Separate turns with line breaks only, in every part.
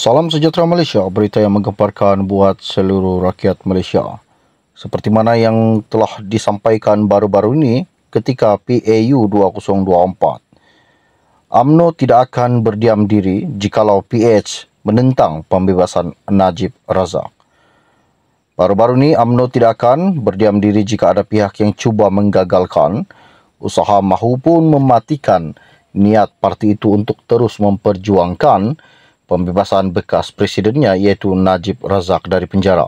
Salam sejahtera Malaysia, berita yang menggemparkan buat seluruh rakyat Malaysia. Seperti mana yang telah disampaikan baru-baru ini ketika PAU 2024. UMNO tidak akan berdiam diri jikalau PH menentang pembebasan Najib Razak. Baru-baru ini UMNO tidak akan berdiam diri jika ada pihak yang cuba menggagalkan usaha mahupun mematikan niat parti itu untuk terus memperjuangkan pembebasan bekas presidennya iaitu Najib Razak dari penjara.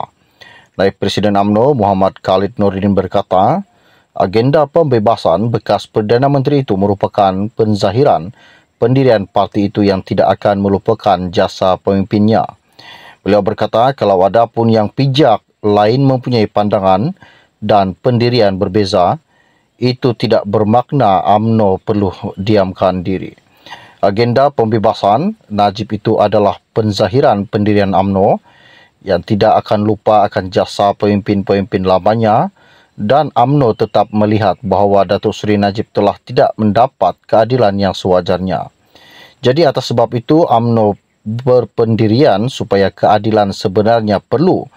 Naib Presiden UMNO Muhammad Khalid Nordin berkata, agenda pembebasan bekas Perdana Menteri itu merupakan penzahiran pendirian parti itu yang tidak akan melupakan jasa pemimpinnya. Beliau berkata, kalau ada pun yang pijak lain mempunyai pandangan dan pendirian berbeza, itu tidak bermakna UMNO perlu diamkan diri. Agenda pembebasan Najib itu adalah penzahiran pendirian UMNO yang tidak akan lupa akan jasa pemimpin-pemimpin lamanya, dan UMNO tetap melihat bahawa Datuk Seri Najib telah tidak mendapat keadilan yang sewajarnya. Jadi atas sebab itu UMNO berpendirian supaya keadilan sebenarnya perlu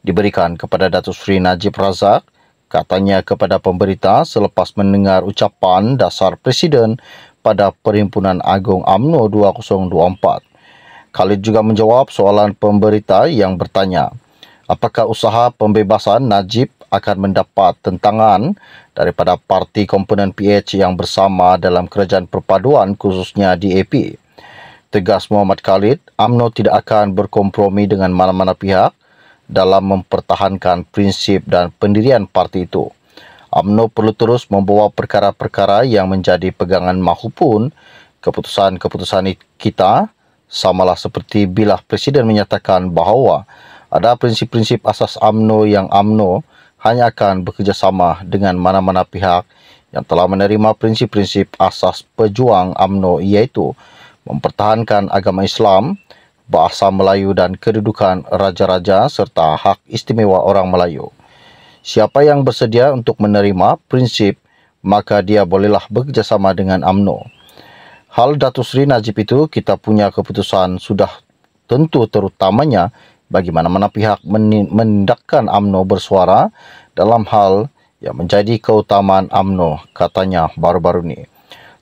diberikan kepada Datuk Seri Najib Razak, katanya kepada pemberita selepas mendengar ucapan dasar Presiden pada Perhimpunan Agung UMNO 2024. Khalid juga menjawab soalan pemberita yang bertanya, apakah usaha pembebasan Najib akan mendapat tentangan daripada parti komponen PH yang bersama dalam kerajaan perpaduan khususnya DAP. Tegas Muhammad Khalid, UMNO tidak akan berkompromi dengan mana-mana pihak dalam mempertahankan prinsip dan pendirian parti itu. UMNO perlu terus membawa perkara-perkara yang menjadi pegangan mahupun keputusan-keputusan kita, samalah seperti bila Presiden menyatakan bahawa ada prinsip-prinsip asas UMNO yang UMNO hanya akan bekerjasama dengan mana-mana pihak yang telah menerima prinsip-prinsip asas pejuang UMNO iaitu mempertahankan agama Islam, bahasa Melayu dan kedudukan raja-raja serta hak istimewa orang Melayu. Siapa yang bersedia untuk menerima prinsip, maka dia bolehlah bekerjasama dengan UMNO. Hal Datuk Seri Najib itu kita punya keputusan sudah tentu, terutamanya bagi mana-mana pihak menindakkan UMNO bersuara dalam hal yang menjadi keutamaan UMNO, katanya baru-baru ini.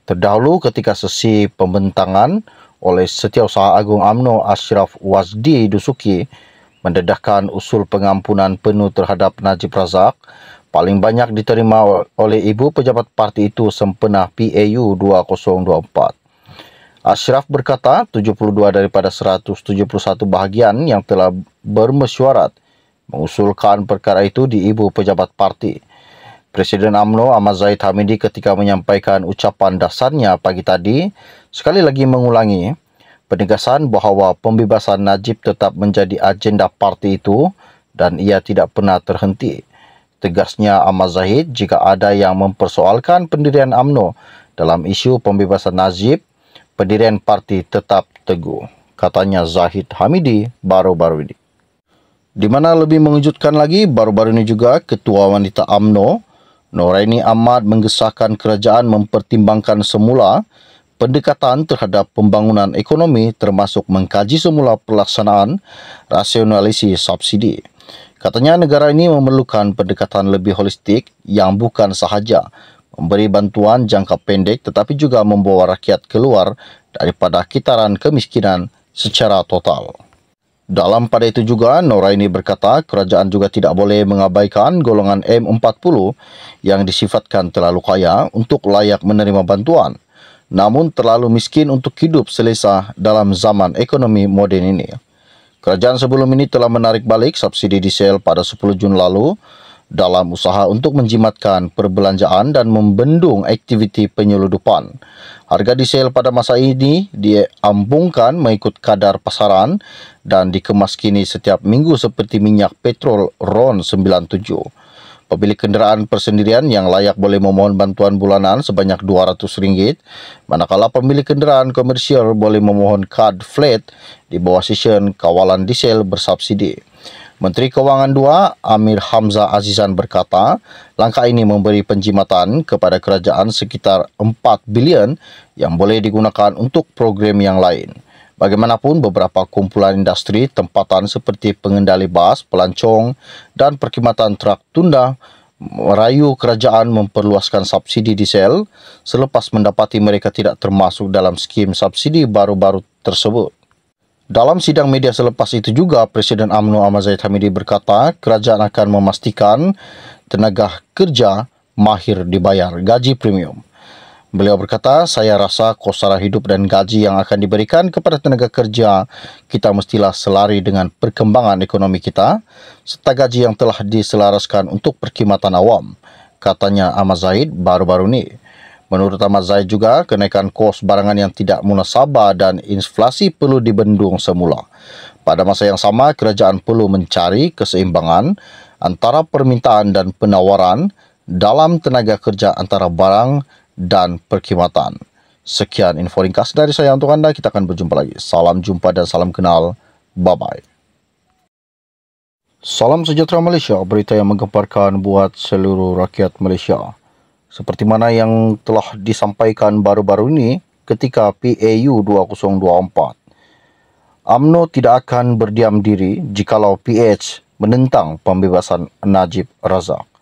Terdahulu ketika sesi pembentangan oleh Setiausaha Agung UMNO Ashraf Wazdi Dusuki mendedahkan usul pengampunan penuh terhadap Najib Razak, paling banyak diterima oleh ibu pejabat parti itu sempena PAU 2024. Ashraf berkata 72 daripada 171 bahagian yang telah bermesyuarat mengusulkan perkara itu di ibu pejabat parti. Presiden UMNO Ahmad Zahid Hamidi ketika menyampaikan ucapan dasarnya pagi tadi sekali lagi mengulangi penegasan bahawa pembebasan Najib tetap menjadi agenda parti itu dan ia tidak pernah terhenti. Tegasnya Ahmad Zahid, jika ada yang mempersoalkan pendirian UMNO dalam isu pembebasan Najib, pendirian parti tetap teguh, katanya Zahid Hamidi baru-baru ini. Di mana lebih mengejutkan lagi, baru-baru ini juga Ketua Wanita UMNO Noraini Ahmad mengesahkan kerajaan mempertimbangkan semula pendekatan terhadap pembangunan ekonomi termasuk mengkaji semula pelaksanaan rasionalisasi subsidi. Katanya negara ini memerlukan pendekatan lebih holistik yang bukan sahaja memberi bantuan jangka pendek tetapi juga membawa rakyat keluar daripada kitaran kemiskinan secara total. Dalam pada itu juga, Noraini berkata kerajaan juga tidak boleh mengabaikan golongan M40 yang disifatkan terlalu kaya untuk layak menerima bantuan, namun terlalu miskin untuk hidup selesa dalam zaman ekonomi moden ini. Kerajaan sebelum ini telah menarik balik subsidi diesel pada 10 Jun lalu dalam usaha untuk menjimatkan perbelanjaan dan membendung aktiviti penyeludupan. Harga diesel pada masa ini diambungkan mengikut kadar pasaran dan dikemas kini setiap minggu seperti minyak petrol RON 97. Pemilik kenderaan persendirian yang layak boleh memohon bantuan bulanan sebanyak RM200, manakala pemilik kenderaan komersial boleh memohon kad flat di bawah session kawalan diesel bersubsidi. Menteri Kewangan II, Amir Hamzah Azizan berkata, langkah ini memberi penjimatan kepada kerajaan sekitar 4 bilion yang boleh digunakan untuk program yang lain. Bagaimanapun, beberapa kumpulan industri tempatan seperti pengendali bas, pelancong dan perkhidmatan trak tunda merayu kerajaan memperluaskan subsidi diesel selepas mendapati mereka tidak termasuk dalam skim subsidi baru-baru tersebut. Dalam sidang media selepas itu juga, Presiden UMNO Ahmad Zahid Hamidi berkata kerajaan akan memastikan tenaga kerja mahir dibayar gaji premium. Beliau berkata, saya rasa kos sara hidup dan gaji yang akan diberikan kepada tenaga kerja kita mestilah selari dengan perkembangan ekonomi kita serta gaji yang telah diselaraskan untuk perkhidmatan awam, katanya Ahmad Zahid baru-baru ini. Menurut Ahmad Zahid juga, kenaikan kos barangan yang tidak munasabah dan inflasi perlu dibendung semula. Pada masa yang sama, kerajaan perlu mencari keseimbangan antara permintaan dan penawaran dalam tenaga kerja antara barang dan perkhidmatan. Sekian info ringkas dari saya untuk anda. Kita akan berjumpa lagi. Salam jumpa dan salam kenal. Bye-bye. Salam sejahtera Malaysia, berita yang menggemparkan buat seluruh rakyat Malaysia. Seperti mana yang telah disampaikan baru-baru ini ketika PAU 2024. UMNO tidak akan berdiam diri jikalau PH menentang pembebasan Najib Razak.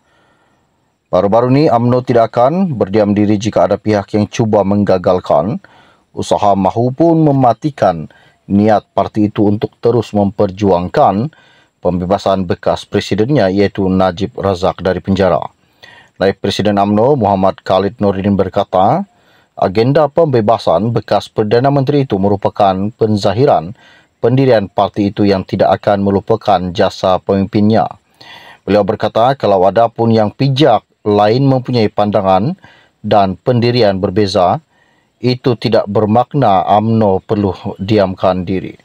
Baru-baru ini, UMNO tidak akan berdiam diri jika ada pihak yang cuba menggagalkan usaha mahupun mematikan niat parti itu untuk terus memperjuangkan pembebasan bekas presidennya iaitu Najib Razak dari penjara. Naib Presiden UMNO Muhammad Khalid Nordin berkata, agenda pembebasan bekas Perdana Menteri itu merupakan penzahiran pendirian parti itu yang tidak akan melupakan jasa pemimpinnya. Beliau berkata, kalau ada pun yang pijak lain mempunyai pandangan dan pendirian berbeza, itu tidak bermakna UMNO perlu diamkan diri.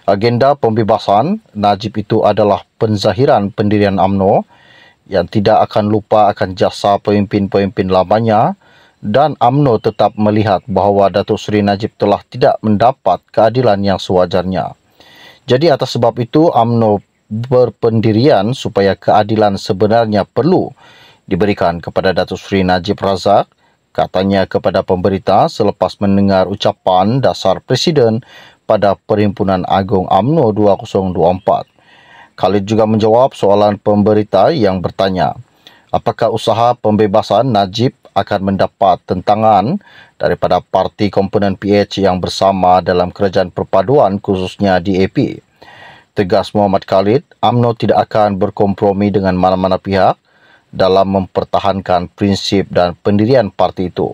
Agenda pembebasan Najib itu adalah penzahiran pendirian UMNO yang tidak akan lupa akan jasa pemimpin-pemimpin lamanya, dan UMNO tetap melihat bahawa Datuk Seri Najib telah tidak mendapat keadilan yang sewajarnya. Jadi atas sebab itu UMNO berpendirian supaya keadilan sebenarnya perlu diberikan kepada Datuk Seri Najib Razak, katanya kepada pemberita selepas mendengar ucapan dasar Presiden pada Perhimpunan Agung UMNO 2024. Khalid juga menjawab soalan pemberita yang bertanya, apakah usaha pembebasan Najib akan mendapat tentangan daripada parti komponen PH yang bersama dalam kerajaan perpaduan khususnya DAP. Tegas Muhammad Khalid, UMNO tidak akan berkompromi dengan mana-mana pihak dalam mempertahankan prinsip dan pendirian parti itu.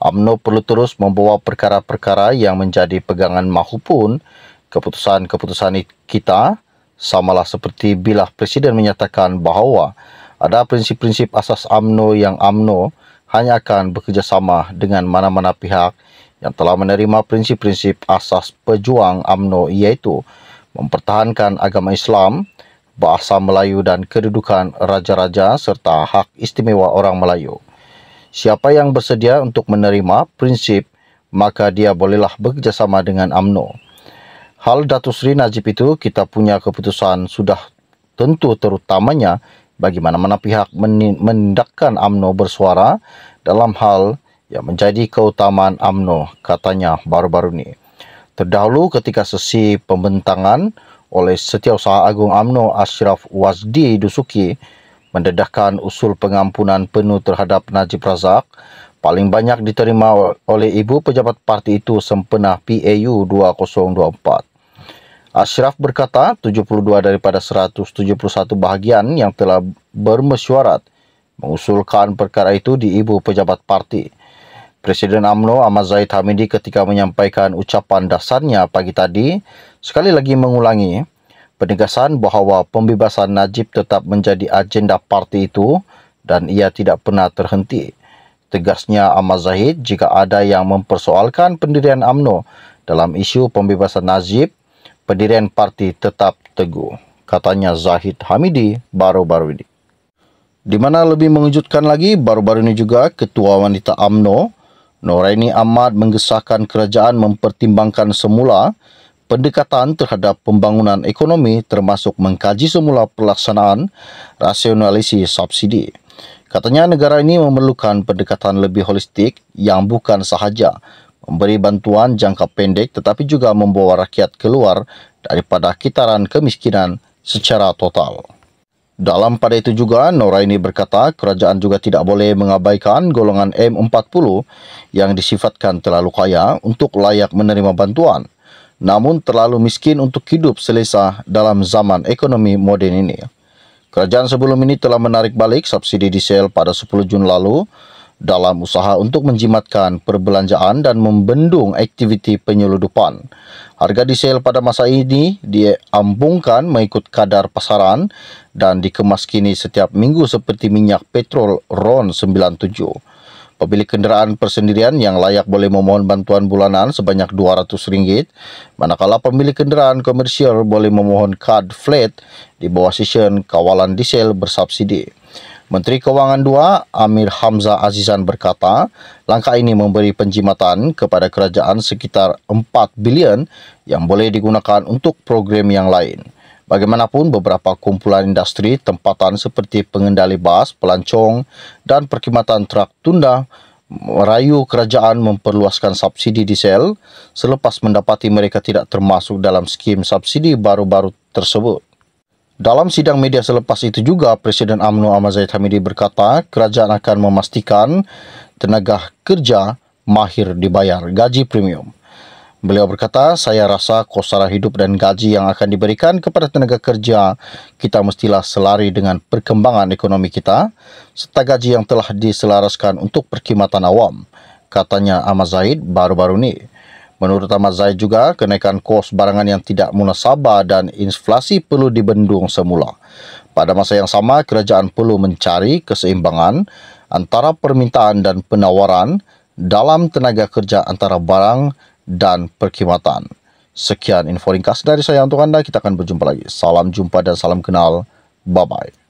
UMNO perlu terus membawa perkara-perkara yang menjadi pegangan mahupun keputusan-keputusan kita, samalah seperti bila Presiden menyatakan bahawa ada prinsip-prinsip asas UMNO yang UMNO hanya akan bekerjasama dengan mana-mana pihak yang telah menerima prinsip-prinsip asas pejuang UMNO iaitu mempertahankan agama Islam, bahasa Melayu dan kedudukan raja-raja serta hak istimewa orang Melayu. Siapa yang bersedia untuk menerima prinsip, maka dia bolehlah bekerjasama dengan UMNO. Hal Datuk Seri Najib itu kita punya keputusan sudah tentu, terutamanya bagi mana-mana pihak menindakkan UMNO bersuara dalam hal yang menjadi keutamaan UMNO, katanya baru-baru ini. Terdahulu ketika sesi pembentangan oleh Setiausaha Agung UMNO Ashraf Wazdi Dusuki mendedahkan usul pengampunan penuh terhadap Najib Razak, paling banyak diterima oleh ibu pejabat parti itu sempena PAU 2024. Ashraf berkata 72 daripada 171 bahagian yang telah bermesyuarat mengusulkan perkara itu di ibu pejabat parti. Presiden UMNO Ahmad Zahid Hamidi ketika menyampaikan ucapan dasarnya pagi tadi sekali lagi mengulangi penegasan bahawa pembebasan Najib tetap menjadi agenda parti itu dan ia tidak pernah terhenti. Tegasnya Ahmad Zahid, jika ada yang mempersoalkan pendirian UMNO dalam isu pembebasan Najib, pendirian parti tetap teguh, katanya Zahid Hamidi baru-baru ini. Di mana lebih mengejutkan lagi, baru-baru ini juga Ketua Wanita UMNO Noraini Ahmad mengesahkan kerajaan mempertimbangkan semula pendekatan terhadap pembangunan ekonomi termasuk mengkaji semula pelaksanaan rasionalisasi subsidi. Katanya negara ini memerlukan pendekatan lebih holistik yang bukan sahaja memberi bantuan jangka pendek tetapi juga membawa rakyat keluar daripada kitaran kemiskinan secara total. Dalam pada itu juga, Noraini berkata kerajaan juga tidak boleh mengabaikan golongan M40 yang disifatkan terlalu kaya untuk layak menerima bantuan, namun terlalu miskin untuk hidup selesa dalam zaman ekonomi moden ini. Kerajaan sebelum ini telah menarik balik subsidi diesel pada 10 Jun lalu dalam usaha untuk menjimatkan perbelanjaan dan membendung aktiviti penyeludupan. Harga diesel pada masa ini diambungkan mengikut kadar pasaran dan dikemas kini setiap minggu seperti minyak petrol RON 97. Pemilik kenderaan persendirian yang layak boleh memohon bantuan bulanan sebanyak RM200, manakala pemilik kenderaan komersial boleh memohon kad flat di bawah session kawalan diesel bersubsidi. Menteri Kewangan II, Amir Hamzah Azizan berkata, langkah ini memberi penjimatan kepada kerajaan sekitar 4 bilion yang boleh digunakan untuk program yang lain. Bagaimanapun, beberapa kumpulan industri tempatan seperti pengendali bas, pelancong dan perkhidmatan trak tunda merayu kerajaan memperluaskan subsidi diesel selepas mendapati mereka tidak termasuk dalam skim subsidi baru-baru tersebut. Dalam sidang media selepas itu juga, Presiden UMNO Ahmad Zahid Hamidi berkata kerajaan akan memastikan tenaga kerja mahir dibayar gaji premium. Beliau berkata, saya rasa kos sara hidup dan gaji yang akan diberikan kepada tenaga kerja kita mestilah selari dengan perkembangan ekonomi kita serta gaji yang telah diselaraskan untuk perkhidmatan awam, katanya Ahmad Zahid baru-baru ini. Menurut Ahmad Zahid juga, kenaikan kos barangan yang tidak munasabah dan inflasi perlu dibendung semula. Pada masa yang sama, kerajaan perlu mencari keseimbangan antara permintaan dan penawaran dalam tenaga kerja antara barang dan perkhidmatan. Sekian info ringkas dari saya untuk anda. Kita akan berjumpa lagi. Salam jumpa dan salam kenal. Bye-bye.